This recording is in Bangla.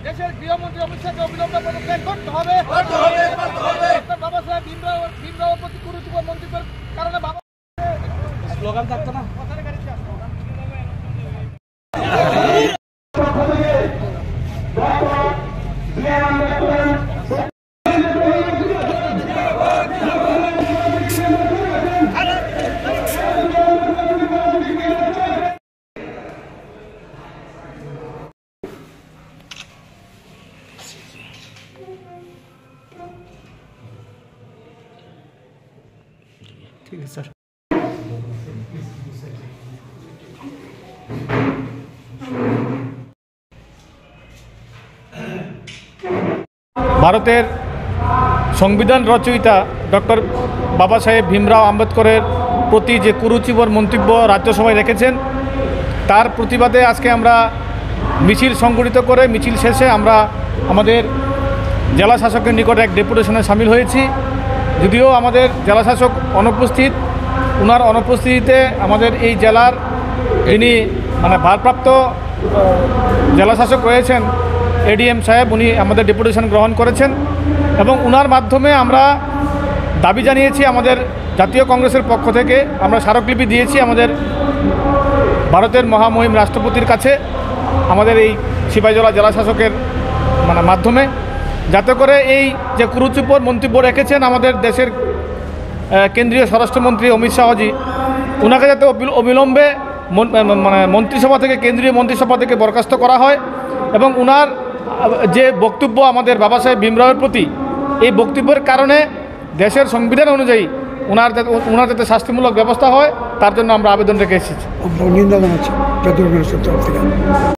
দেশের গৃহমন্ত্রী অমিত শাহকে অবিলম্বে পদত্যাগ করতে হবে। বাবা সাহেব ভীমরাওয়ের প্রতি কুরুচিকর মন্তব্যের কারণে স্লোগান থাকতো না। ঠিক আছে স্যার। ভারতের সংবিধান রচয়িতা ডক্টর বাবা সাহেব ভীমরাও আম্বেদকরের প্রতি যে কুরুচিকর মন্তব্য রাজ্যসভায় রেখেছেন, তার প্রতিবাদে আজকে আমরা মিছিল সংগঠিত করে মিছিল শেষে আমরা আমাদের জেলা শাসকের নিকট এক ডেপুটেশনে সামিল হয়েছি। যদিও আমাদের জেলাশাসক অনুপস্থিত, ওনার অনুপস্থিতিতে আমাদের এই জেলার যিনি ভারপ্রাপ্ত জেলাশাসক রয়েছেন এডিএম সাহেব, উনি আমাদের ডেপুটেশন গ্রহণ করেছেন এবং ওনার মাধ্যমে আমরা দাবি জানিয়েছি আমাদের জাতীয় কংগ্রেসের পক্ষ থেকে। আমরা স্মারকলিপি দিয়েছি আমাদের ভারতের মহামহিম রাষ্ট্রপতির কাছে আমাদের এই সিপাহীজলা জেলাশাসকের মাধ্যমে, যাতে করে এই যে কুরুচিকর মন্তব্য রেখেছেন আমাদের দেশের কেন্দ্রীয় স্বরাষ্ট্রমন্ত্রী অমিত শাহজি, ওনাকে যাতে অবিলম্বে মন্ত্রিসভা থেকে কেন্দ্রীয় মন্ত্রিসভা থেকে বরখাস্ত করা হয় এবং ওনার যে বক্তব্য আমাদের বাবা সাহেব ভীমরাওয়ের প্রতি, এই বক্তব্যের কারণে দেশের সংবিধান অনুযায়ী ওনার যাতে শাস্তিমূলক ব্যবস্থা হয়, তার জন্য আমরা আবেদন রেখে এসেছি। নিন্দা জানাচ্ছি।